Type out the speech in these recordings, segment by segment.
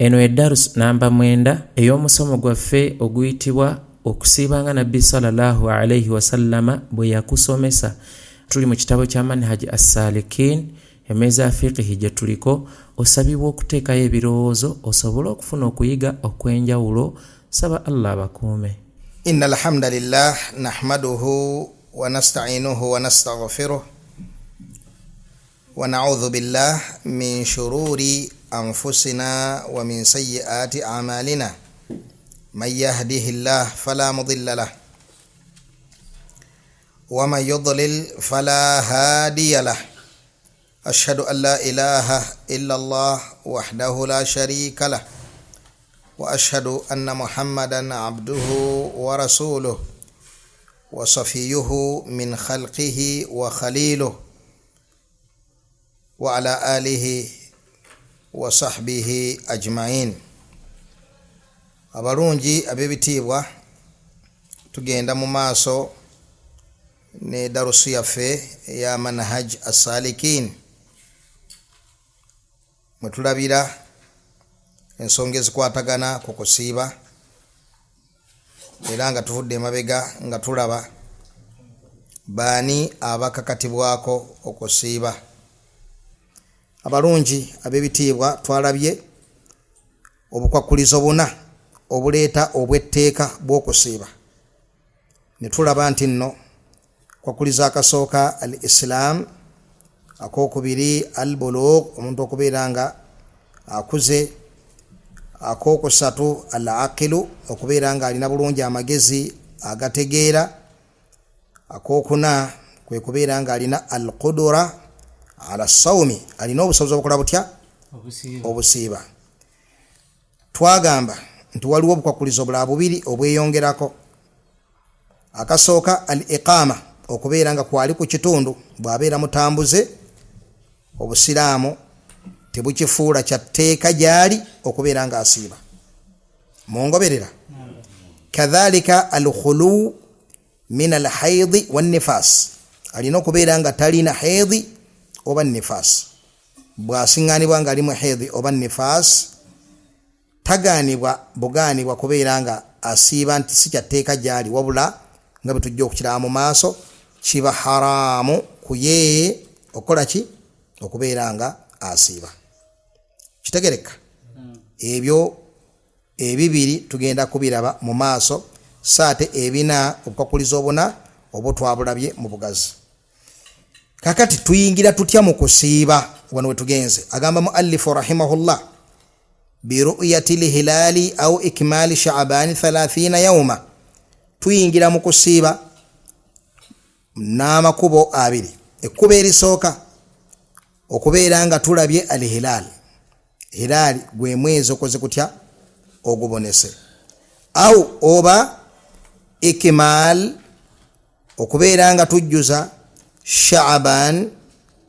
Eno edarus namba 9 ey'omusomo gwaffe oguyitibwa okusiibanga nabbi sallallahu alayhi wasallama bwe yakusomesa. Tuli mu kitabo kya Manhaj as-Salikin, emeza fiqhi gye tuliko. Osabibwa okuteekayo ebirowoozo osobole okufuna okuyiga okwenjawulo. Saba Allah bakuume. Innal hamdalillah nahmaduhu wa nasta'inuhu wa nastaghfiruh wa na'udhu billah min shururi anfusina wa min sayyiati a'malina. Man yahdihillah fala mudilla lahu wa man yudlil fala hadiya lahu. Ashhadu an la ilaha illa Allah wahdahu la sharika lahu wa ashhadu anna Muhammadan abduhu wa rasuluhu wa safiyuhu min khalqihi wa khaliluhu wa ala alihi wa sahbihi ajma'in. Abalungi abebitibwa, tugenda mu maaso ne darusu yaffe ya Manhaj as-Salikin. Mwetulabira ensonga ezikwatagana ku kusiiba, era nga tuvudde emabega nga tulaba baani abakakatibwako okusiiba. Abalungi abebitiibwa, twalabye obukwakulizo buna obuleeta obwetteeka bw'okusiiba. Ne tulaba nti nno kwakuliza akasooka al-Islam, akokubiri al-bulugh, omuntu okubeera nga akuze, akokusatu al-aqilu, okubeera nga alina bulungi amagezi agategeera, akokuna kwe kubeera nga alina al-qudura ala sawmi, alina obusobozi obukola butya? Obusiiba. Twagamba nti waliwo obukwakulizo bulala bubiri obweyongerako. Akasooka al-iqama, okubeera nga kwali ku kitundu, bw'abeera mutambuze, obusiraamu tebukifuula kya tteeka gyali okubeera nga asiiba. Mungoberera? Kadhalika al-khulu min al-hayd wan-nifas, alina okubeera nga talina hayd oba nifas. Bw'asiŋŋaanibwa nga ali mu hayd oba nifas, tagaanibwa bugaanibwa kubeera nga asiiba nti si kya tteeka gyali, wabula nga bwe tujja okukiraba mu maaso, kiba haramu ku ye okola ki? Okubeera nga asiiba. Kitegereka? Ebyo ebibiri tugenda kubiraba mu maaso, saate ebina obukwakulizo obuna obwo twabulabye mu bugazi. Kakati tuyingira tutya mu kusiiba? Wano we tugenze. Agamba muallifu rahimahullah, biru'yati lihilali au ikmali sha'ban 30 yawma. Tuyingira mu kusiiba n'amakubo abiri. Ekkubo erisooka okubeera nga tulabye al-hilal. Hilali gwe mwezi okoze kutya? Ogubonese. Au oba ikmal, okubeera nga tujjuza Sha'ban,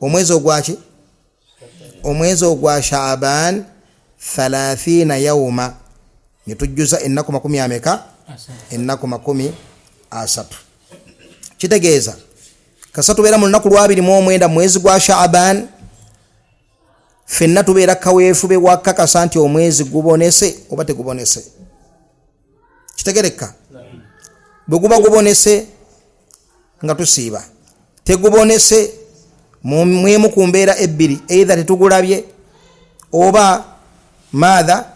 omwezi ogwaki? Omwezi ogwa Sha'ban 30 yawma, netujjuza ennaku 10 ameka? Ennaku 30. Kitegeeza kasatu beera mu lunaku lwabiri mu omwenda mwezi gwa Sha'ban, fenna tubeera kaweefube wakakasa nti omwezi gubonese oba tegubonese. Kitegereka? Bwe guba gubonese nga tusiiba, tegubonese mwemu ku mbeera ebbiri, either tetugulabye oba maadha,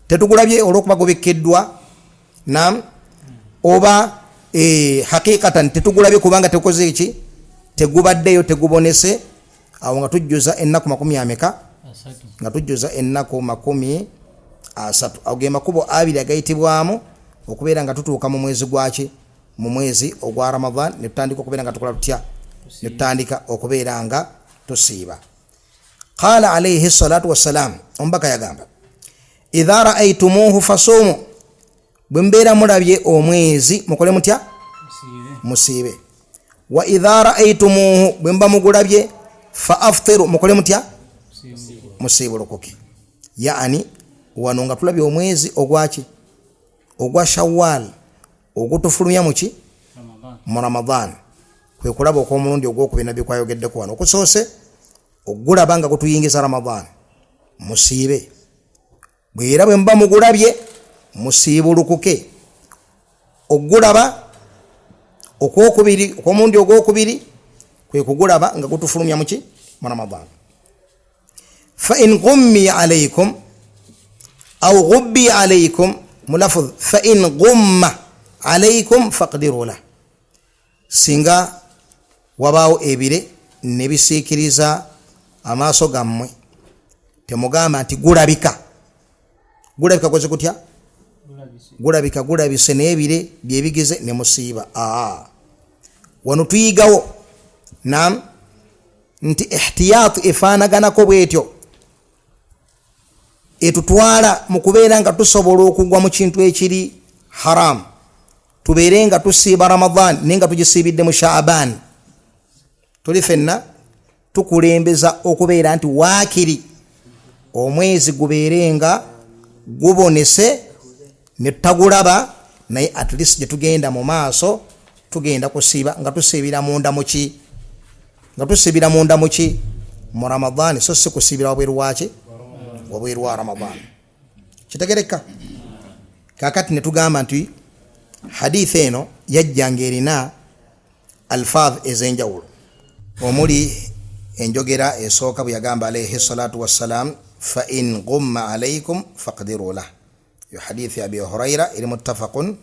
tetugulabye olw'okuba gubikkiddwa, nam, oba hakikatan tetugulabye kubanga tekoze eki, tegubaddeyo, tegubonese. Awo nga tujjuza ennaku 10 ameka? Nga tujjuza ennaku 30. Ago ge makubo abiri agayitibwamu okubeera nga tutuuka mu mwezi gwaki? Mu mwezi ogwa Ramadan, ne tutandika okubeera nga tukola tutya? Ne tutandika okubeera nga tusiiba. Qala alayhi salatu wassalam, ombaka yagamba, idha ra'aytumuhu fasumu, bwe mbeera mulabye omwezi mukole mutya? Musiibe. Wa idha ra'aytumuhu, bwe mba mugulabye, fa aftiru, mukole mutya? Musiibulukuke. Yaani wano nga tulabye omwezi ogwaki? Ogwa Shawwal, ogutufulumya muki? Mu Ramadan. Kwe kulaba okw'omulundi ogwokubiri nabbi kwayogeddeko wano. Okusoose ogulaba nga gutuyingiza Ramadan, musiibe. bwera bwe mba mugulabye musiibulukuke ogulaba okwokubiri okw'omundi ogwokubiri kwe kugulaba nga gutufulumya muki mu Ramadan. Fa in ghummi alaykum aw ghubbi alaykum mulafudh fa in ghumma alaykum faqdiru la, singa wabaawo ebire ne bisiikiriza amaaso gammwe temugamba nti gulabika kwezi kutya gulabise n'ebire byebigize ne musiiba. Wano tuyigawo nam nti ihtiyat efaanaganako bwetyo etutwala mu kubeera nga tusobola okugwa mu kintu ekiri haram, tubeere nga tusiiba Ramadan nenga tugisiibidde mu Shaaban. Tuli fenna tukulembeza okubeera nti waakiri omwezi gubeere nga gubonese ne tagulaba, naye at least gye tugenda mu maaso tugenda kusiiba nga tusiibira munda muki mu Ramadan, so si kusiibira wabweru waki wabweru wa Ramadan. Kitegereka kakati ne tugamba nti hadithi eno yajjanga erina alfaadh ez'enjawulo, omuli enjogera esooka bwe yagamba alayhi salatu wassalam fa in ghumma alaykum faqdiru lah, yo hadithi Abi Hurayra eri muttafaqun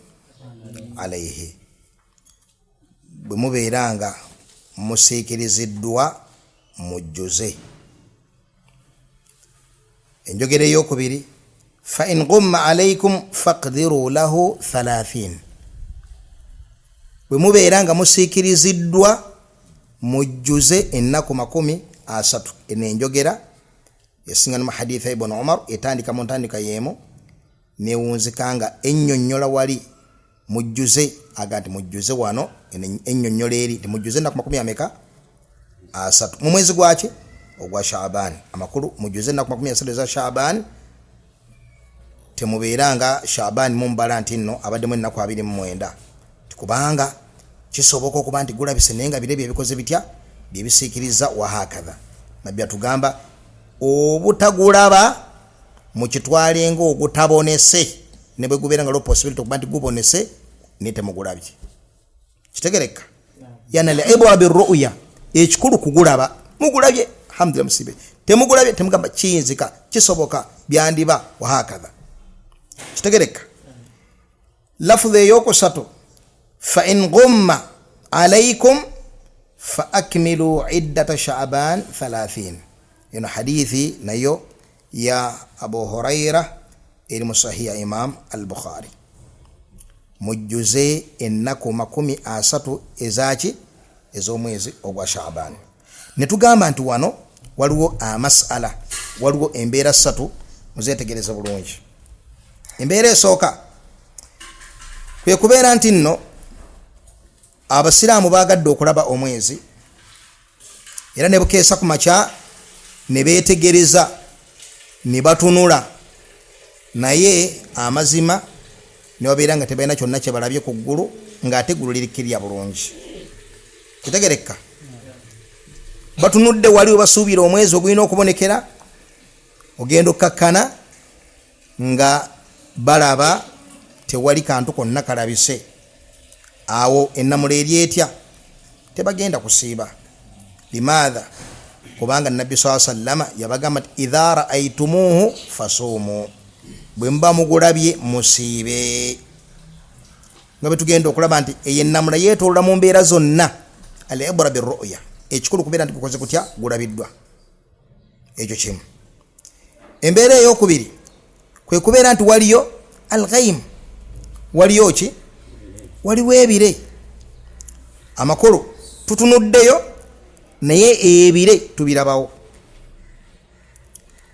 alayhi. Bwe mubeeranga musiikiriziddwa mujjuze. Enjogera eyokubiri fa in ghumma alaykum faqdiru lahu 30, bwe mubeeranga musiikiriziddwa mujjuze ennaku 30. Eno enjogera esinga mu hadithi Ibn Umar etandika mu ntandika yeemu newunzikanga ennyonnyola wali mujjuze agati mujjuze wano ennyonnyola eri temujjuze ennaku 30 mu mwezi gwaki ogwa Shaaban. Amakulu mujjuze ennaku 30 za Shaaban, temubeeranga Shaaban mumbala nti nno abaddemu ennaku 29, kubanga kisoboka okuba nti gulabise naye nga bire byebikoze bitya byebisiikiriza wahakadha. Nabbi atugamba obutagulaba mu kitwale nga ogutabonese ne bwe gubeera nga lo possibility okuba nti gubonese ne temugulabye. Kitegereka yana al-ibra bir-ru'ya, ekikulu kugulaba. Mugulabye alhamdulillah musibe, temugulabye temugamba kiyinzika kisoboka byandiba wahakadha. Kitegereka lafudhi eyokusatu fa in ghumma alaykum fa akmilu iddata Sha'ban 30. Ino hadithi nayo ya Abu Huraira eri mu Sahih Imam al-Bukhari. Mujjuze ennaku 30 ezaki ez'omwezi ogwa Sha'ban. Ne tugamba nti wano waliwo amasala, waliwo embeera 3 muzetegereza bulungi. Embeera esooka kwe kubeera nti nno abasiraamu baagadde okulaba omwezi era ne bukeesa ku makya ne beetegereza ne batunula, naye amazima ne babeera nga tebalina kyonna kye balabye ku ggulu ng'ate eggulu lirikirya bulungi. Kitegereka batunudde wali we basuubira omwezi ogulina okubonekera, ogenda okkakkana nga balaba tewali kantu konna kalabise, awo ennamula eryetya tebagenda kusiiba. Limaadha? Kubanga Nabbi sallallahu alayhi wasallam yabagamba nti idha ra'aytumuhu fasumu, bwe mba mugulabye musiibe. Nga bwe tugenda okulaba nti ey'ennamula yeetoolola mu mbeera zonna, al-ibra bir-ru'ya, ekikulu kubeera nti kukoze kutya gulabiddwa. Ekyo kimu. Embeera ey'okubiri kwe kubeera nti waliyo al-ghaym, waliyo ki? Waliwo ebire. Amakulu tutunuddeyo naye ebire tubirabawo.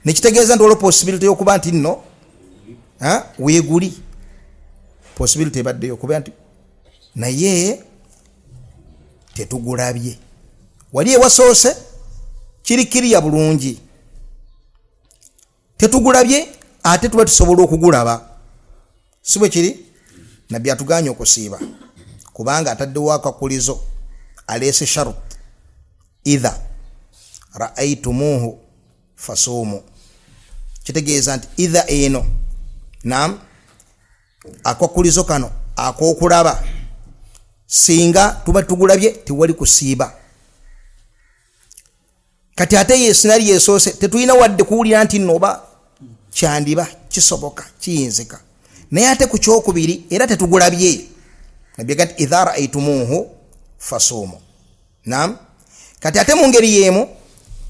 Nekitegeeza nti waliwo possibility y'okuba nti nno weeguli, possibility ebaddeyo okuba nti naye tetugulabye. Wali ewasoose kirikiriya bulungi, tetugulabye ate tuba tusobola okugulaba. Si bwe kiri? Nabbi atuganye okusiiba kubanga ataddewo akakulizo aleese sharut idha ra'aytumuhu fasumu. kitegeeza nti idha eno nam akwakulizo kano akokulaba singa tuba tugulabye tewali kusiiba. Kati ate ye scenario esoose tetulina wadde kuwulira nti nno oba kyandiba kisoboka kiyinzika, naye ate ku kyokubiri era tetugulabye nabyega nti idha ra'aytumuhu fasumu. Naam, kati ate mu ngeri yeemu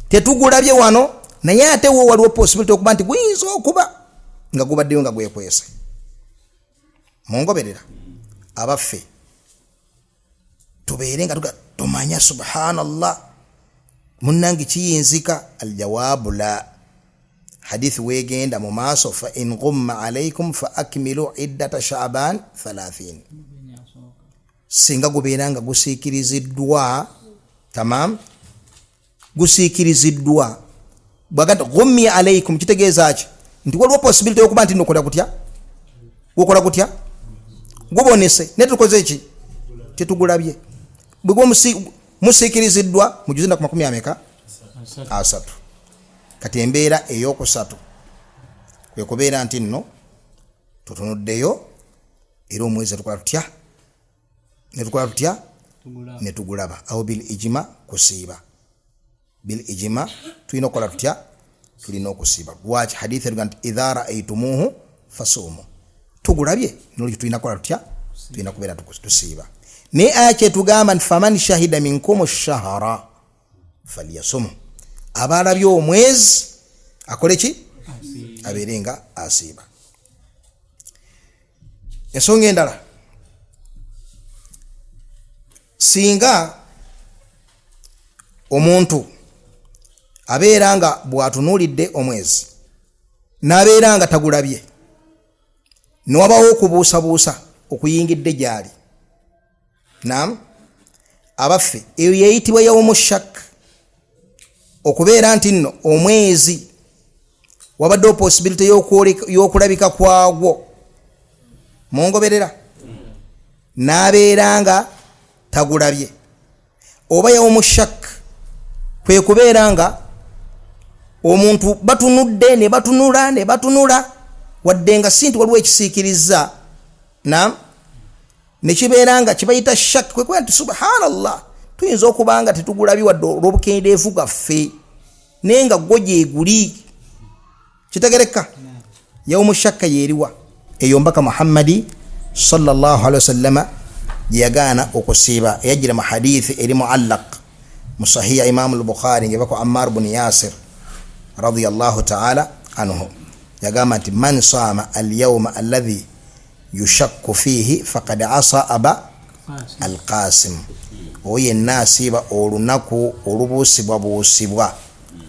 tetugulabye wano, naye ate wo waliwo possibility okuba nti guyinza okuba nga gubaddeyo nga gwekwese. Mungoberera abaffe tubeere nga tumanya subhanallah munnange kiyinzika. Aljawabu la. Hadithi wegenda mu maaso, fa in ghumma alaykum fa akmilu iddata sha'ban 30. Singa gubeera nga gusiikiriziddwa, tamam, gusiikiriziddwa bwagati ghummi alaykum kitegeeza ki nti waliwo possibility okuba nti nokola kutya, wokola kutya, gubonese ne tukoze ki, tetugulabye. Bwe musiikiriziddwa mujuze na 30. Kati embeera eyokusatu kwe kubeera nti nno tutunuddeyo era omwezi tukola tutya, ne tugulaba. Awo bil ijma kusiiba, bil ijma tulina okukola tutya, tulina okusiiba. Lwaki hadithi eruga nti idha ra'aytumuhu fasumu, tugulabye nolwekyo tulina kukola tutya, tulina kubeera tusiiba. Ne ake tugamba nti faman shahida minkum ash-shahra falyasum, abalabye omwezi akole ki, abeerenga asiiba. Ensonga endala, singa omuntu abeera nga bwatunuulidde omwezi n'abeera nga tagulabye, newabawo okubuusabuusa okuyingidde gyali, naam, abaffe eyo yeyitibwa yawmu shak, okubeera nti nno omwezi wabaddewo possibility y'okulabika kwagwo. Mungoberera, n'abeera nga tagulabye, oba yawmu shak kwe kubeera nga omuntu batunudde ne batunula wadde nga si nti waliwo ekisiikiriza, naam, ne kibeera nga kibayita shak kwe kubeera nti subhanallah tuyinza okuba nga tetugulabye wadde olw'obukendeevu bwaffe naye nga gwo gyeguli. Kitegereka? Yawmu shakka yeeriwa eyo mbaka Muhammadi sallallahu alaihi wasallama yagaana okusiiba. Eyajjira mu hadithi eri muallaq mu sahiha Imam al-Bukhari ngevako Ammar ibn Yasir radiyallahu ta'ala anhu, yagamba nti man saama al-yawma alladhi yushakku fihi faqad asa aba al-Qasim, oye nasiba olunaku olubuusibwa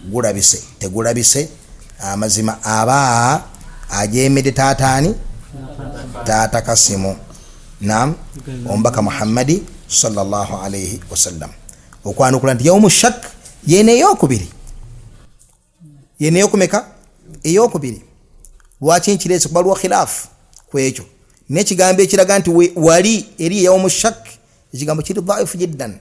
gulabise tegulabise, amazima aba ajemede taataani taata Kasimu. Naam, ombaka Muhammadi sallallahu alayhi wasallam okwanukula nti yawmu shak yene eyokubiri, yene eyokumeka, eyokubiri. Lwaki nkirese kubalwa khilaafu kwekyo n'ekigambo ekiraga nti wali eri yawmu shak, ekigambo kiri dhaifu jiddan.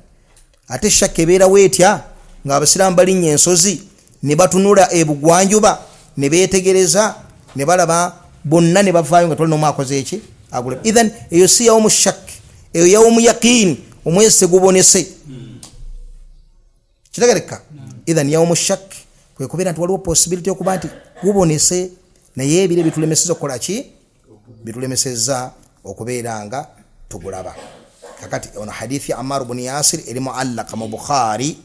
Ate shak ebeera weetya nga abasiraamu balinnya ensozi ne batunula ebugwanjuba ne beetegereza ne balaba bonna ne bavaayo nga tolina omu akoze eki, agula. Idhan eyo si yawmu shak, eyo yawmu yaqin, omwezi tegubonese. Kitegereka? Idhan yawmu shak kwe kubeera nti waliwo possibility okuba nti gubonese, naye ebire bitulemeseza okukola ki, bitulemeseza okubeera nga tugulaba. Kakati ono hadithi ya Ammar ibn Yasir eri muallaq mu Bukhari,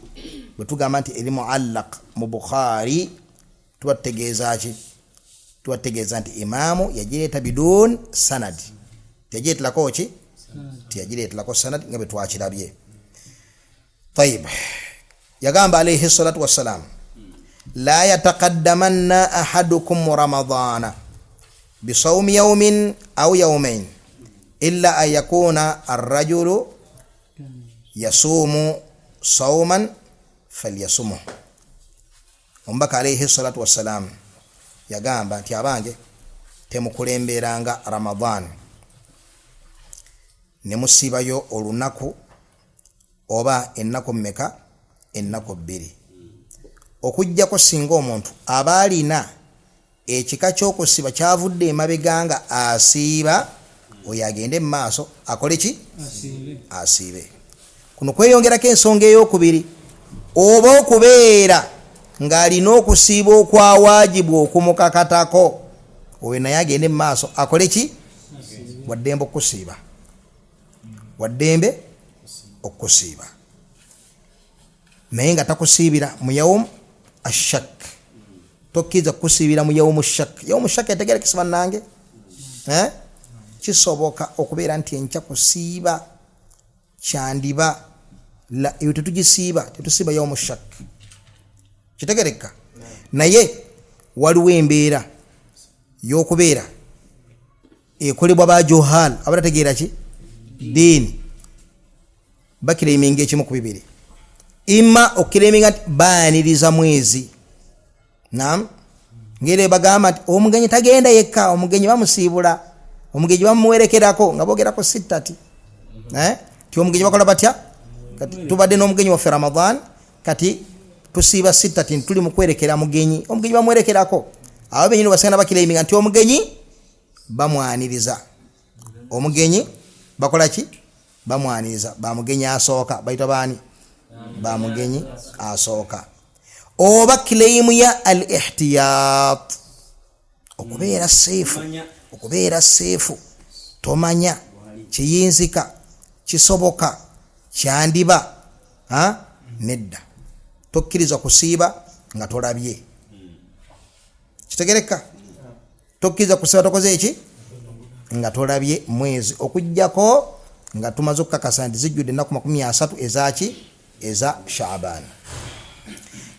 bwe tugamba nti eri muallaq mu Bukhari tubategeeza ki, tubategeeza nti imaamu yagireeta bidun sanad, yagireetelako ki, tiyagireetelako sanad nga bwe twakirabye. Tayib, yagamba alayhi salatu wassalam, la yataqaddamanna ahadukum ramadana bisawmi yawmin aw yawmain illa an yakuna ar-rajulu yasumu sawman falyasumuhu. Ombaka alayhi salatu wassalam yagamba nti abange temukulemberanga Ramadan ne musibayo olunaku oba ennaku mmeka, ennaku bbiri, okujjako singa omuntu aba alina ekika ky'okusiba kyavudde emabega nga asiiba, oyo agende mu maaso akole ki? Asiibe. Kuno kweyongerako ensonga ey'okubiri, oba okubeera ng'alina okusiiba okwa waajibu okumukakatako, oyo naye agende mu maaso akole ki? Waddembe okusiiba. Waddembe okusiiba. Naye nga takusiibira mu yawm ashak. Tokkiza kusiibira mu yawm ashak. Yawm ashak etegerekesa bannange? Kisoboka okubeera nti enkya kusiiba kyandiba. La eyo tetugisiiba, tetusiiba yawm ashak. Kitegereka? Naye waliwo embeera y'okubeera ekolebwa ba johal abatategeera ki? Diini. Bakireminga ekimu ku bibiri. Imma okireminga nti baaniriza mwezi. Naam. Ngere bagamba nti omugenyi tagenda yekka, omugenyi bamusiibula. Omugenyi bamuwerekerako nga bogerako sittati. Ti omugenyi bakola batya? Kati tubadde n'omugenyi waffe Ramadan, kati tusiiba sittati tuli mu kwerekera mugenyi. Omugenyi bamuwerekerako. Abo benyini basanga bakireminga nti omugenyi bamwaniriza. Omugenyi bakola ki? Bamwaniriza. Bamugenyi asooka. Bayita baani? Bamugenyi asooka. Oba claim ya al-ihtiyat. Okubeera seefu. Okubeera seefu. Tomanya kiyinzika, kisoboka, kyandiba. Nedda. Tokkiriza kusiiba nga tolabye. Kitegereka? Tokkiriza kusiiba tokoze eki? Nga tolabye mwezi okujjako nga tumaze okukakasa nti zijjudde ennaku 30 ezaki? Eza Shaaban.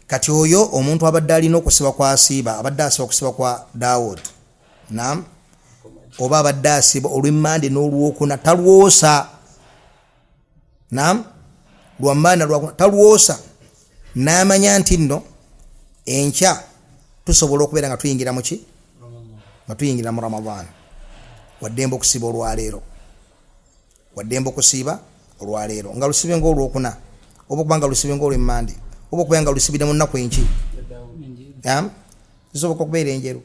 Kati oyo omuntu abadde alina okusiba kwa asiiba, abadde asiba okusiba kwa Daawud. Naam. Oba abadde asiba olw'emmande n'olwokuna talwosa. Naam. Lwammande lwakuna talwosa. N'amanya nti nno enkya tusobola okubeera nga tuyingira mu ki? Nga tuyingira mu Ramadan. Waddembe okusiba olwaleero. Waddembe okusiiba olwaleero. Nga lusibe ng'olwokuna. Oba kubanga lusibe ng'olw'emmande. Oba kubanga lusibire mu nnaku enki. Zisoboka okubeera enjeru.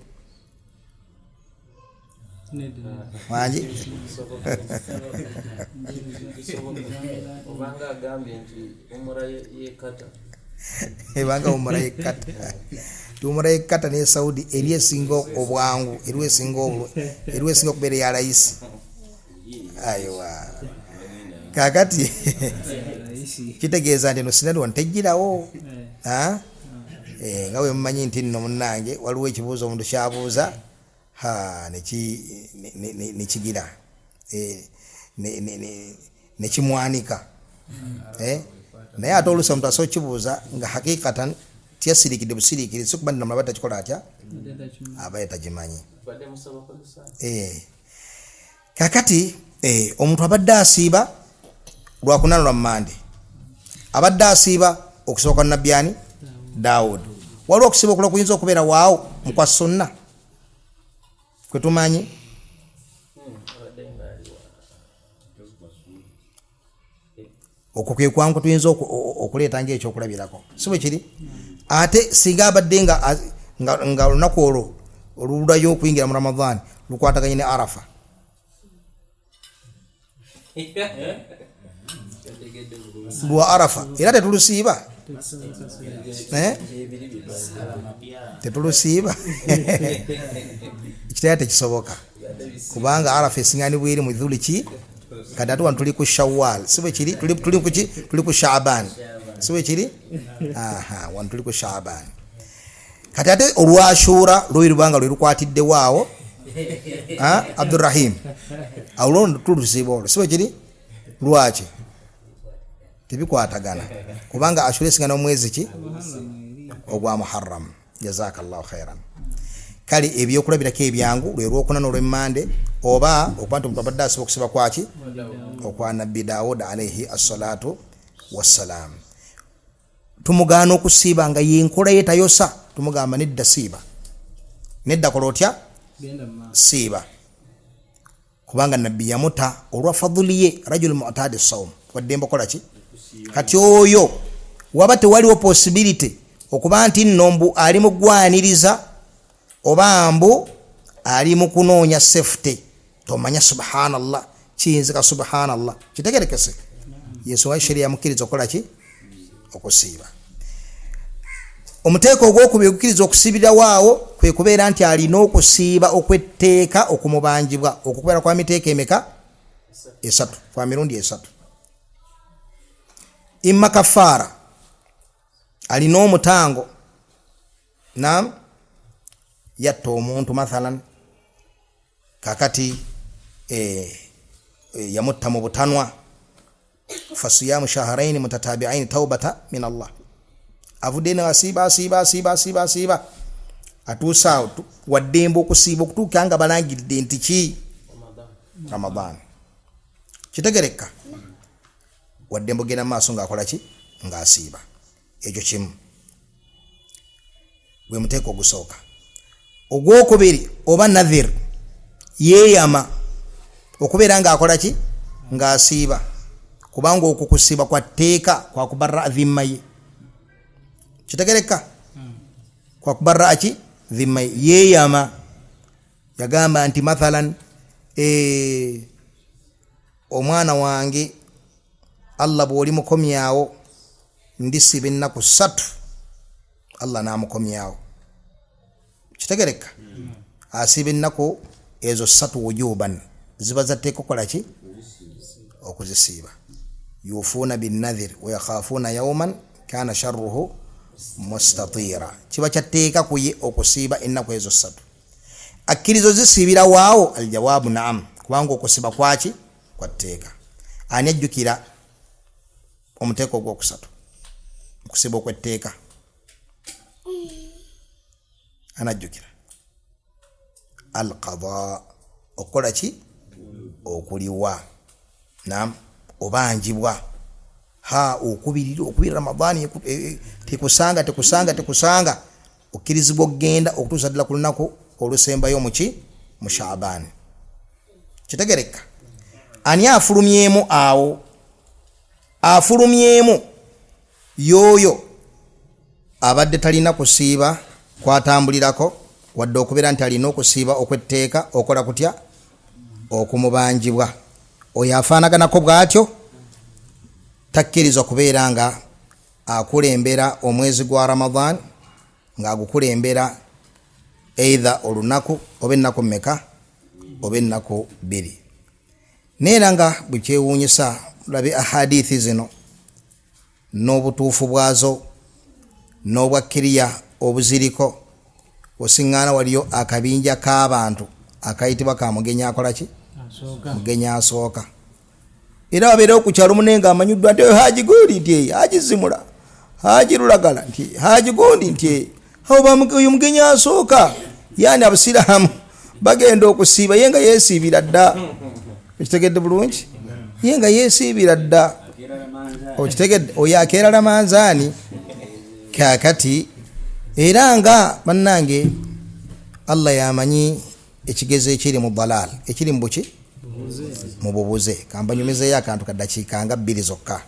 Wangi? Obanga agambye nti umura yekata. Ebanga umura yekata. Umura yekata ne Saudi eriye singo obwangu, eriwe singo okubeera ya rais. Aywa. Kakati kitegeeza nti no sinadwa ntejjirawo. Nga we mmanyi nti nno munnange waliwo ekibuuzo omuntu kyabuuza nekigira nekimwanika. Naye ate oluusi omuntu asobola kibuuza nga hakikatan tiyasirikidde busiriikirizi si kuba nti namulaba takikola atya? Aba tagimanyi. Kakati omuntu abadde asiiba lwakuna lwa mmande. Abadde asiiba okusoboka nabbi ani? Daawud. Waliwo okusiba okulala kuyinza okubeera waawo mu kwa sunna kwe tumanyi. Okwo kwe kwangu tuyinza okuleeta ng'ekyo okulabirako. Si bwe kiri? Ate singa abadde nga olunaku olwo olulayo okuyingira mu Ramadan lukwataganye ne Arafa. Lwa Arafa era tetulusiiba. Tetulusiiba. Kitaya tekisoboka. Kubanga Arafa esiŋŋaanibwa eri mu Dhuli ki? Kati ate wano tuli ku Shawwal. Si bwe kiri? Tuli ku ki? Tuli ku Shaaban. Si bwe kiri? Wano tuli ku Shaaban. Kati ate olwa Ashura lwe lubanga lwe lukwatiddewo awo. Abdurrahim. Awo lwo tulusiiba olwo. Si bwe kiri? Lwaki? Tebikwatagana. Kubanga Ashura esiŋŋaana omwezi ki? Ogwa Muharram. Jazakallahu khairan. Kale ebyokulabirako ebyangu lwe lwokuna n'olw'emmande oba okuba nti omuntu abadde asiba okusiba kwaki? Okwa nabbi Daawud alayhi assalatu wassalaam. Tumugaana okusiiba nga yenkola ye tayosa. Tumugamba nedda siiba. Nedda kola otya? Siiba. Kubanga nabbi yamuta olwa fadhuli ye rajul mu'tadi sawm. Waddembe okola ki? Kati oyo waba tewaliwo possibility okuba nti nno mbu ali mu ggwaniriza oba mbu ali mu kunoonya safety tomanya subhanallah kiyinzika subhanallah kitegerekese yesu wa sheria mukiriza okola ki okusiiba omuteeko ogwokubiri ogukiriza okusibira waawo kwe kubeera nti alina okusiiba okwetteeka okumubanjibwa okubeera kwa miteeko emeka esatu kwa mirundi esatu imma kafaara alina omutango nam yatta omuntu mathalan kakati yamutta mu butanwa fasiyamu shahrain mutatabi'ain taubata min Allah avudde asiiba atuusa waddemba okusiiba okutuuka nga balangidde nti ki Ramadan kitegereka waddemba ogenda maaso ng'akola ki ng'asiiba ekyo kimu gwe muteeko ogusooka ogwokubiri oba nadhir yeeyama okubeera ng'akola ki ng'asiiba kubanga okwo kusiiba kwa tteeka kwa kubarra dhimma ye kitegereka kwa kubarra ki dhimma ye yeeyama yagamba nti mathalan omwana wange Allah bw'oli mukomyawo ndisiba ennaku 3 Allah n'amukomyawo kitegereka asiba ennaku ezo 3 wujuban ziba zatteeka okukola ki okuzisiiba yufuuna binnadhir wa yakhafuuna yawman kana sharruhu mustatira kiba kyatteeka kuye okusiiba ennaku ezo 3 akkirizo zisiibira waawo aljawaabu naam kubanga okusiba kwaki kwatteeka ani ajjukira omuteeko ogwokusatu okusiba okwetteeka anajjukira alqada okukola ki okuliwa nam obanjibwa okubiri Ramadani tekusanga okkirizibwa okgenda okutuusa ddala ku lunaku olusembayo mu Shaaban kitegereka ani afulumyemu awo afulumyemu yoyo abadde talina kusiiba kwatambulirako wadde okubeera nti alina okusiiba okwetteeka okola kutya okumubanjibwa oyo afaanaganako bw'atyo takkirizwa kubeera nga akulembera omwezi gwa Ramadan ng'agukulembera either olunaku oba ennaku mmeka oba ennaku 2 neera nga bwekyewuunyisa labe ahadithi zino n'obutuufu bwazo n'obwakkiriya obuziriko osiŋŋaana waliyo akabinja k'abantu akayitibwa ka mugenyi akola ki mugenyi asooka era wabeerewo ku kyalo munenga amanyiddwa nti Haji Gundi nti Haji Zimula Haji Lulagala nti Haji Gundi nti oyo mugenyi asooka yani abasiraamu bagenda okusiiba yenga yeesiibira dda okitegedde bulungi yenga yeesiibira dda okitegedde oyo akeera lamanzaani kakati era nga bannange Allah yamanyi ekigezo ekiri mu balal ekiri mu buki mu bubuze kambanyumizeyo akantu kaddakiika nga 2 zokka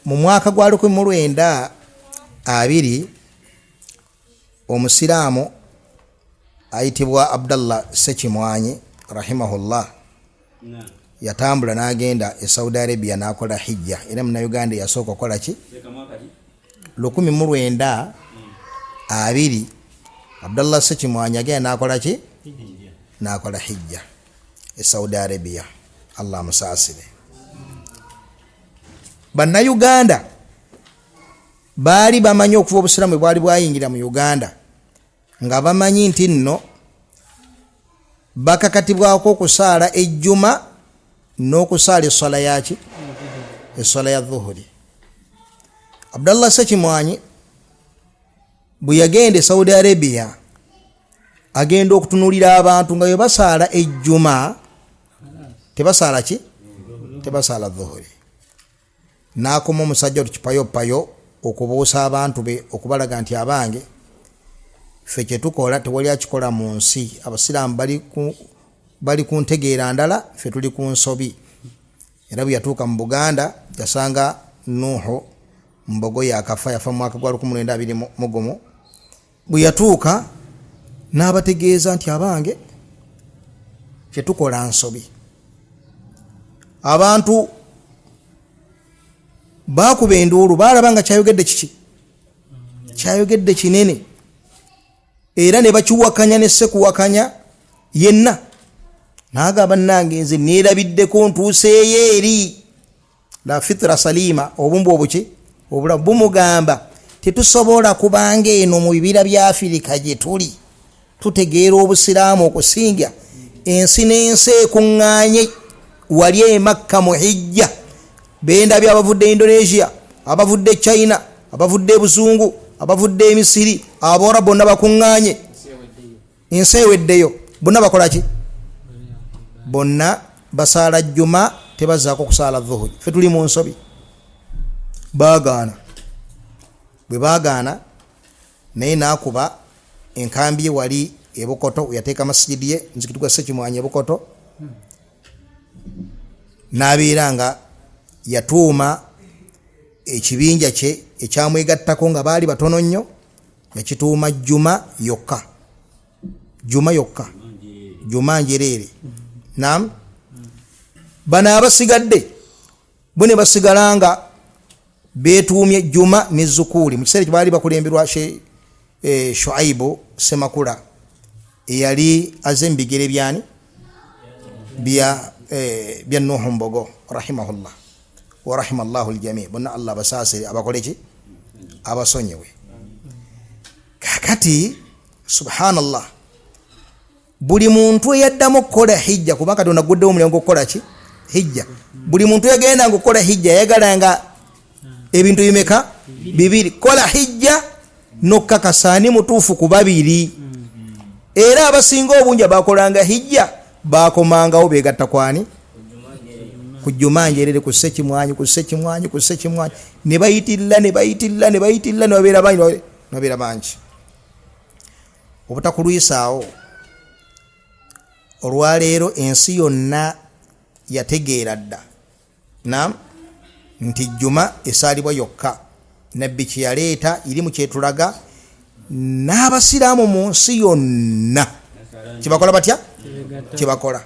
mu mwaka gwa 1920 omusiraamu ayitibwa Abdallah Sekimwanyi rahimahullah yatambula n'agenda e Saudi Arabia n'akola hijja era mu Uganda yasooka okola ki 1920 Abdallah Sekimwanyi agenda n'akola ki n'akola hijja e Saudi Arabia Allah musaasire Bannayuganda baali bamanyi okuva obusiraamu bwali bwayingira mu Uganda nga bamanyi nti nno bakakatibwako okusaala ejjuma n'okusaala essala yaki essala ya dhuhuri. Abdallah Sekimwanyi bwe yagenda e Saudi Arabia agenda okutunulira abantu nga bwe basaala ejjuma tebasaala ki tebasaala dhuhuri. N'akoma omusajja otukipayopayo okubuusa abantu be okubalaga nti abange ffe kye tukola tewali akikola mu nsi. Abasiraamu bali ku ntegeera ndala, ffe tuli ku nsobi. Era bwe yatuuka mu Buganda yasanga Nuhu Mbogo yakafa, yafa mu mwaka gwa 1921 bwe yatuuka n'abategeeza nti abange kyetukola nsobi. Abantu bakuba enduulu balaba nga kyayogedde kiki, kyayogedde kinene, era ne bakiwakanya ne sekuwakanya yenna. N'agamba nange nze neerabiddeko ntuuseeyo eri la fitra salima, obumbu obuki obulamu bumugamba tetusobola kubanga eno mu bibira bya Afirika gye tuli tutegeera obusiraamu okusinga ensi n'ensi ekuŋŋaanye wali e Makka mu hijja. Bendabye abavudde Indonesia, abavudde China, abavudde Buzungu, abavudde Emisiri, aboora bonna bakuŋŋaanye, ensi eweddeyo. Bonna bakola ki? Bonna basaala jjuma, tebazaako kusaala dhuhuri. Ffe tuli mu nsobi. Baagaana. Bwe baagaana naye n'akuba enkambi ye wali e Bukoto, yateeka masijidi ye nzikiti gwa Ssekimwanyi e Bukoto, n'abeera nga yatuuma ekibinja kye ekyamwegattako nga baali batono nnyo, yakituuma Juma yokka. Juma yokka, Juma njereere. Naam, bano abasigadde bo ne basigala nga beetuumye Juma ne Zukuuli. Mu kiseera kye baali bakulemberwa Shuaibu Semakula eyali azze mu bigere byani bya Nuhu Mbogo rahimahullah wa rahimallahu aljamii. Bonna Allah basaasire abakole ki, abasonyewe. Kakati subhanallah, buli muntu eyaddamu okukola hijja, kubanga Katonda aguddewo omulyango okukola ki, hijja. Buli muntu yagenda nga okukola hijja yayagalanga ebintu bimeka, bibiri. Kola hijja n'okkakasani mutuufu ku babiri. Era abasinga obungi bakolanga hijja bakomangawo beegatta kwani, ku Juma njereere, ku Ssekimwanyi, ku Ssekimwanyi, ku Ssekimwanyi, ne bayitirira ne bayitirira ne bayitirira ne babeera bangi. Obutakuluisaawo olwaleero ensi yonna yategeera dda naam nti Juma esaalibwa yokka. Nabbi kye yaleeta iri mu kyetulaga, n'abasiraamu mu nsi yonna kyebakola batya, kyebakola.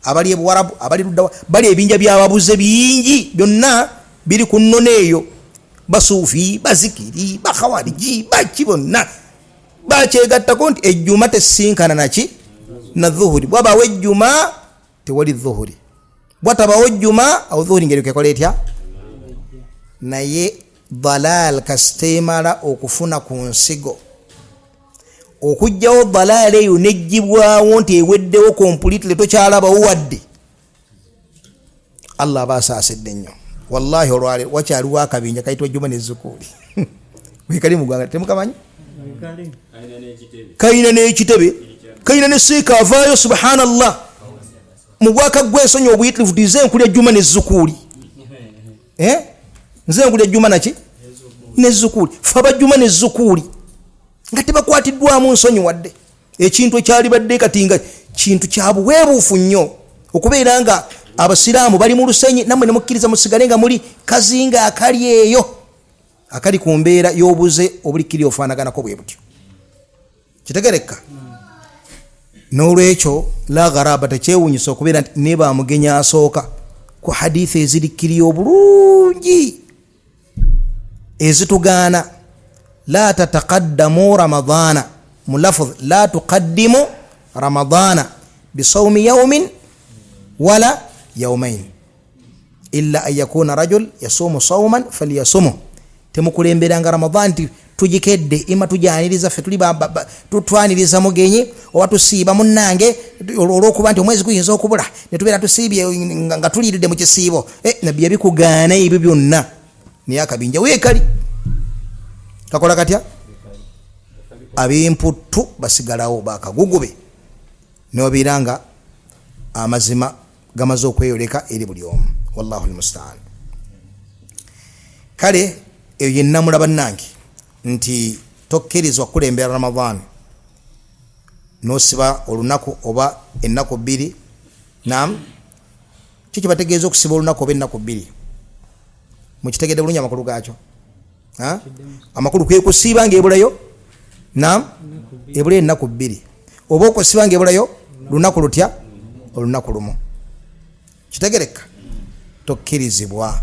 Abali e Buwarabu, abali luddawa, bali ebinja by'ababuze bingi, byonna biri ku nnono eyo. Basuufi, bazikiri, bakhawariji, baki bonna bakyegattako nti ejjuma tesinkana naki na dhuhuri. Bwabaawo ejjuma tewali dhuhuri, bwatabaawo ejjuma awo dhuhuri ngeri kekola etya. Naye dalal kasiteemala okufuna ku nsigo, okugjawo dalal eyo nejjibwawo nti eweddewo completely tokyalabawo wadde, Allah abasaasidde nnyo wallahi. Olwaleero wakyaliwo akabinja kayitibwa Juma ne Zukuuli wekali mu ggwanga temukamanyi, kayina n'ekitebe, kayina ne seeka avaayo subhanallah mu bwaka gw'ensonyi obuyitirivu ti nze nkulya Juma ne Zukuuli. Nze nkulya Juma naki ne Zukuuli. Faba Juma ne Zukuuli nga tebakwatiddwamu nsonyi wadde. Ekintu ekyali badde kati nga kintu kya buweebuufu nnyo okubeera nga abasiraamu bali mu lusenyi, nammwe ne mukkiriza musigale nga muli kazinga akali eyo akali ku mbeera y'obuze obulikiri ofaanaganako bwe butyo. Kitegereka? N'olwekyo la gharaba, tekyewuunyisa okubeera nti ne bamugenya asooka ku hadithi ezirikkiri obulungi ezitugaana la tataqaddamu ramadana, mu lafdh la tuqaddimu ramadana bisawmi yawmin wala yawmain illa an yakuna rajul yasumu sawman falyasumu. Temukulemberanga Ramadhan nti tujikedde ima tujaniriza ffe tuli tutwaniriza mugenyi oba tusiiba munnange olw'okuba nti omwezi guyinza okubula ne tubeera tusiibye nga tuliiridde mu kisiibo. Nabbi yabikugaana ebyo byonna, naye akabinja weekali kakola katya? Ab'emputtu basigalawo bakagugube, n'obeera nga amazima gamaze okweyoleka eri buli omu. Wallahu almustaan. Kale eyo yennamula bannange nti tokkirizwa kulembera Ramadhan n'osiba olunaku oba ennaku bbiri. Naam, kiki bategeeza okusiba olunaku oba ennaku bbiri? Mukitegedde bulungi amakulu gaakyo? Amakulu kwe kusiiba ng'ebulayo nam ebula ennaku 2 oba okusiba ngaebulayo lunaku lutya olunaku lumu. Kitegereka tokkirizibwa.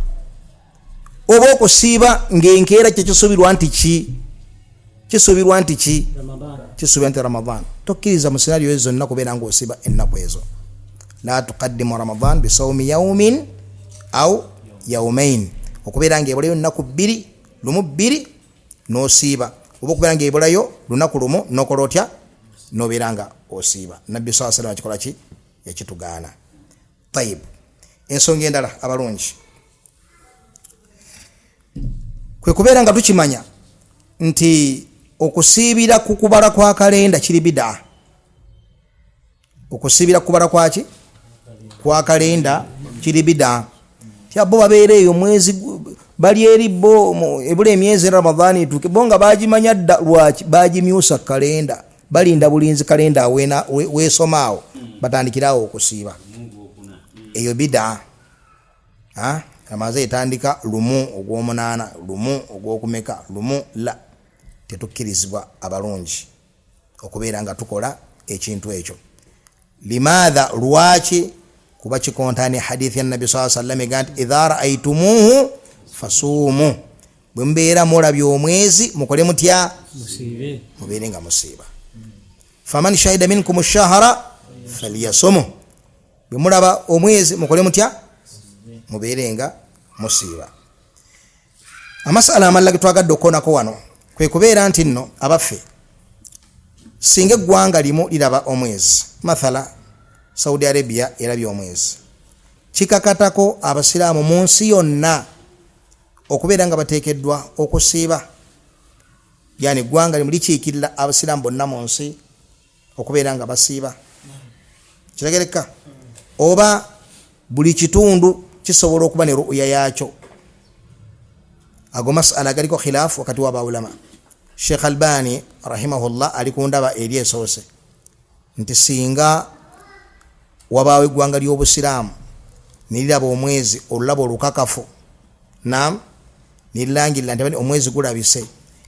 Oba okusiiba ng'enkeera kyekisuubirwa nti kisuubirwa nti Ramadan. Tokkiriza mu sinariyo ezo zonna kubeera ng'osiiba ennaku ezo. La tuqaddimu Ramadan bisawmi yawmin au yawmain. Okubeera ng'ebulayo ennaku 2 lumu 2 n'osiiba, oba okubeera ng'ebulayo lunaku lumu n'okola otya n'obeera nga osiiba. Nabbi sallallahu alayhi wa sallam akikola ki? Yakitugaana. Tayib, ensonga endala abalungi kwe kubeera nga tukimanya nti okusiibira ku kubala kwa kalenda kiri bid'a. Okusiibira ku kubala kwaki? Kwa kalenda kiri bid'a. Tyabo babeera eyo mwezi bali eri bo ebula emyezi Ramadhani ituke bonga bagimanya dda lwaki bagimyusa kalenda balinda bulinzi kalenda awena wesomaawo batandikirawo okusiiba. Eyo bid'a. Amaze etandika lumu ogw'omunaana lumu ogw'okumeka lumu la tetukkirizibwa abalungi okubeera nga tukola ekintu ekyo. Limadha lwaki? Kuba kikontane hadithi ya Nabi sallallahu alayhi wasallam egamba idha ra'aytumuhu fasumu, bwe mbeera mulabye omwezi mukole mutya? Musiibe. Mubeere nga musiiba. Faman shahida minkum ash-shahra falyasum, bwe mulaba omwezi mukole mutya? Mubeere nga musiiba. Amasala amalala ge twagadde okonako wano kwe kubeera nti nno abaffe singa eggwanga limu liraba omwezi, mathala Saudi Arabia erabye omwezi, kikakatako abasiraamu mu nsi yonna okubeera nga bateekeddwa okusiiba. Yani eggwanga limu likiikirira abasiraamu bonna mu nsi okubeera nga basiiba. Kitegereka? Oba buli kitundu kisobola okuba ne ru'ya yakyo. Ago masala galiko khilaafu wakati wa baulama. Sheikh Albani rahimahullah alikundaba eri esoose nti singa wabaawo eggwanga ly'obusiraamu niliraba omwezi olulabo olukakafu nam nilangirira nti omwezi gulabise,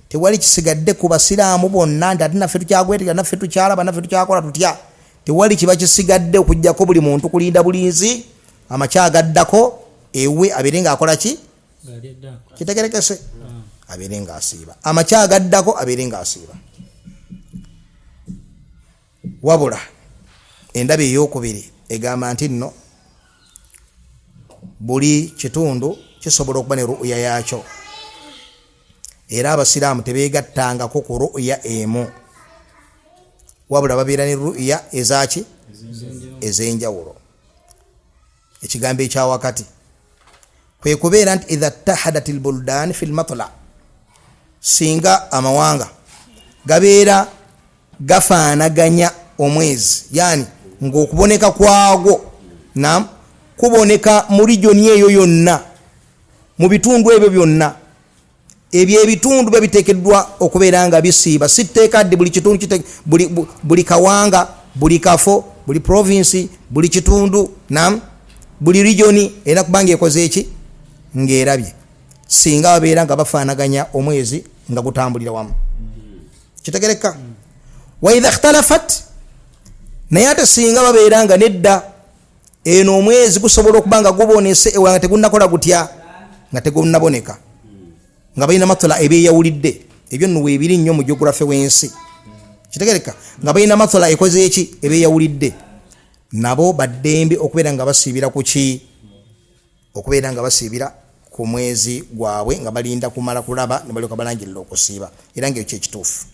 tewali kisigadde ku basiraamu bonna nti ate naffe tukyagwetera naffe tukyalaba naffe tukyakola tutya. Tewali kiba kisigadde okujjako buli muntu kulinda bulinzi amakyagaddako ewe abeere ng'akola ki? Kitegerekese abeere ng'asiiba. Amakyagaddako abeere ng'asiiba. Wabula endaba ey'okubiri egamba nti nno buli kitundu kisobola okuba ne ru'ya yakyo, era abasiraamu tebeegattangako ku ru'ya emu, wabula babeera ne ru'ya ezaki? Ez'enjawulo. Ekigambo ekya wakati kwe kubeera nti idha tahadat albuldan fi lmatla, singa amawanga gabeera gafaanaganya omwezi, yani ng'okuboneka kwagwo nam kuboneka mu regioni eyo yonna, mu bitundu ebyo byonna, ebyo ebitundu babiteekeddwa okubeera nga bisiiba. Si tteeka ddi buli kitundu buli kawanga buli kafo buli province buli kitundu nam buli regioni era kubanga ekoze eki ng'erabye, singa babeera nga bafaanaganya omwezi nga gutambulira wamu. Kitegereka? Wa idha ikhtalafat, naye ate singa babeera nga nedda eno omwezi gusobola okuba nga gubonese nga tegunnakola gutya, nga tegunnaboneka, nga balina matula ebyeyawulidde, ebyo nno weebiri nnyo mu geography w'ensi. Kitegereka? Nga balina matula ekoze eki ebyeyawulidde, nabo baddembe okubeera nga basiibira ku ki? Okubeera nga basiibira ku mwezi gwabwe nga balinda kumala kulaba ne balyoka balangirira okusiiba, era ng'ekyo kyekituufu.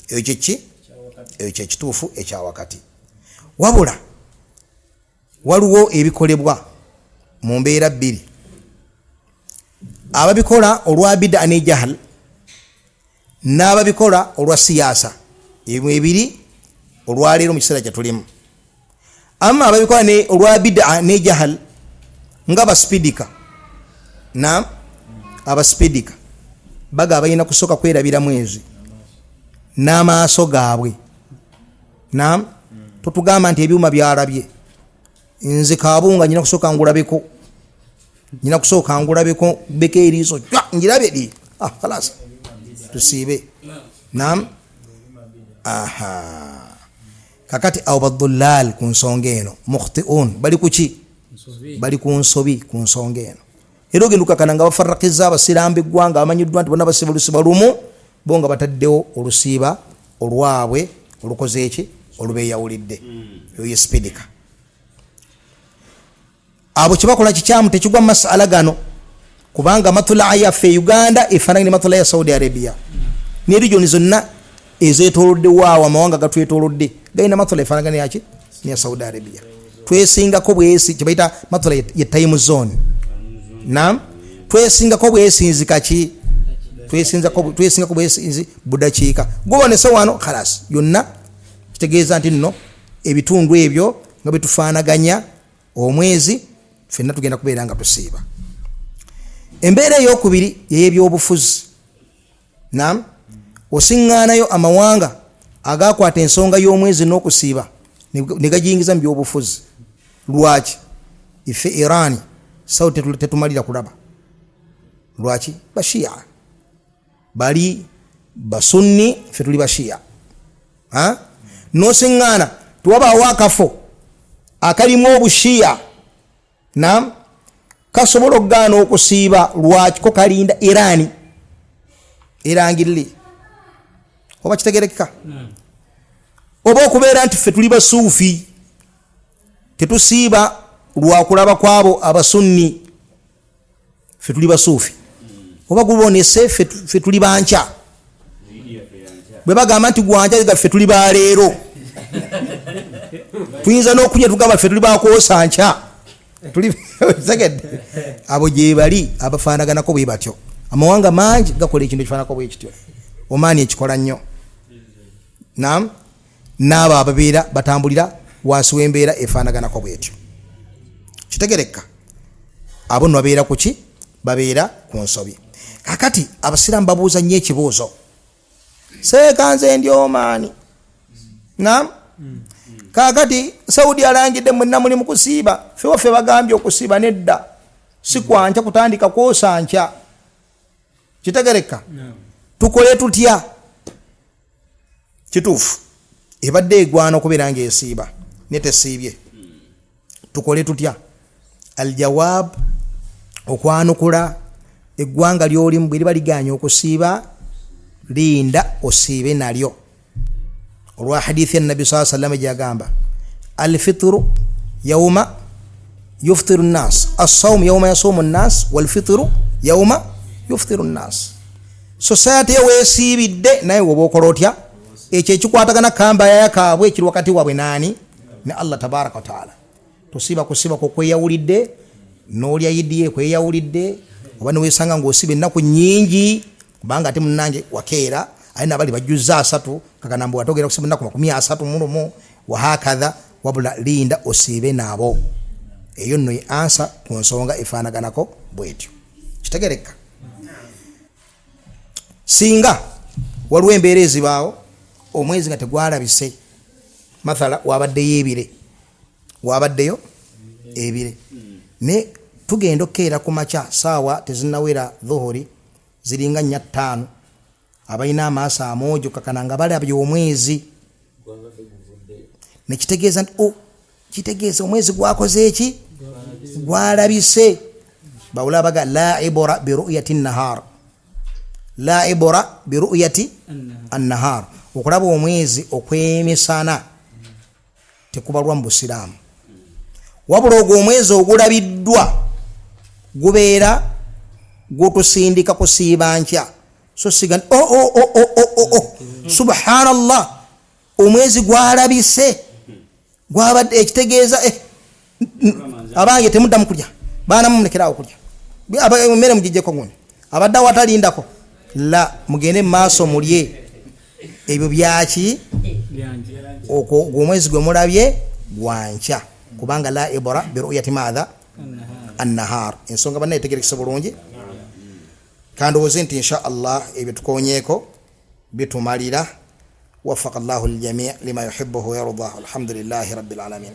Ekyo kyeki? Ekyo kyekituufu ekya wakati. Wabula waliwo ebikolebwa mu mbeera bbiri, ababikola olwa bid'a ne jahal n'ababikola olwa siyaasa. Ebyo ebiri olwaleero mu kiseera kye tulimu. Amma ababikola ne olwa bid'a ne jahal nga baspidika na abaspidika baga balina kusooka kwerabira mwezi n'amaaso gaabwe. Naam, tutugamba nti ebyuma byalabye, nze kaabunga nyina kusooka ngulabeko, nyina kusooka ngulabeko beko eriiso njirabe di khalas tusiibe. Naam, aha kakati awo badullal ku nsonga eno mukhtiun bali kuki bali ku nsobi ku nsonga eno era ogenda okakana nga bafarrakiza abasiraamu b'eggwanga bamanyiddwa nti bonna basiba olusiba lumu bo nga bataddewo olusiiba olwabwe olukoze eki olubeeyawulidde yoye spidika abo kyebakola kikyamu tekigwa mu masala gano kubanga matulaa yaffe Uganda efaanagana ne matulaa ya Saudi Arabia ne regioni zonna ezeetooloddewo awo amawanga gatwetoolodde galina matulaa efaanagana yaki ne ya Saudi Arabia twesingako bwesi kyebayita matulaa ye time zone nam twesingako bwesinzika ki twesingako bwesinzi budakiika gubonese wano khalas yonna kitegeeza nti nno ebitundu ebyo nga bitufaanaganya omwezi fenna tugenda kubeera nga tusiiba embeera eyokubiri yeyebyobufuzi nam osiŋŋaanayo amawanga agakwata ensonga y'omwezi n'okusiiba ne gajingiza mu byobufuzi lwaki ife Iran Saudi tetumalira kulaba lwaki bashia bali basunni fe tuli bashia nosiŋŋaana tuwabaawo akafo akalimu obushia nam kasobola okugaana okusiiba lwaki ko kalinda Irani erangirire oba kitegerekeka oba okubeera nti ffe tuli basuufi tetusiiba lwakulaba kwabo abasunni ffe tuli basuufi oba gubonese ffe tuli banca bwe bagamba nti gwanca ffe tuli baleero tuyinza n'okunya tugamba ffe tuli bakwosa nca abo gye bali abafaanaganako bwe batyo amawanga mangi gakola ekintu ekifaanako bwe kityo Omaani ekikola nnyo nam n'abo ababeera batambulira wansi w'embeera efaanaganako bwetyo kitegereka abo nno babeera ku ki babeera ku nsobi kakati abasiraamu babuuza nnyo ekibuuzo seekanze ndi Omaani nam kakati Saudi alangidde mwenna muli mu kusiiba ffe bagambye okusiiba nedda si kwanca kutandika kwosanca kitegereka tukole tutya kituufu ebadde egwana okubeera nga esiiba ne tesiibye tukole tutya aljawab okwanukula eggwanga ly'olimu bwe liba liganya okusiiba linda osiibe nalyo olwa hadithi ya Nabi sallallahu alayhi wasallam gyagamba alfitru yawma yuftiru nnas as-sawm yawma yasumu nnas walfitru yawma yuftiru nnas society yeweesiibidde naye woba okola otya ekyo ekikwatagana kambaya kaabwe ekiri wakati waabwe nani ne Allah tabaraka wa taala tosiiba kusiiba kweyawulidde n'olya yidi yekweyawulidde oba niweesanga ng'osiiba ennaku nnyingi kubanga ate munnange wakeera ayina abali bajjuza 3 kakanambu watogera kusiiba ennaku 30 mulumu wahakadha wabula linda osiibe naabo eyo nno ye ansa ku nsonga efaanaganako bwetyo kitegereka singa waliwo embeera ezibaawo omwezi nga tegwalabise mathala wabaddeyo ebire ne tugenda okukeera ku makya saawa tezinnawera dhuhuri ziringa 4-5 abalina amaaso amoojo kakana nga balabye omwezi nekitegeeza nti kitegeeza omwezi gwakoze eki gwalabise bawula baga la ibora biruyati nahar la ibora biruyati annahar okulaba omwezi okwemisana tekubalwa mu busiraamu wabula ogwo omwezi ogulabiddwa gubeera gutusindika kusiiba nkya so siga subhanallah omwezi gwalabise gwabadde ekitegeeza abange temuddamu kulya baana mumulekerawo kulya emmere mugijjeko guno abadde awatalindako la mugende maaso mulye ebyo byaki omwezi gwe mulabye gwanca kubanga la ibra biruyati madha annahar ensonga bannaye tegerekese bulungi kandowooze nti insha allah ebyo tukonyeeko bitumalira وفق الله الجميع لما يحبه ويرضاه الحمد لله رب العالمين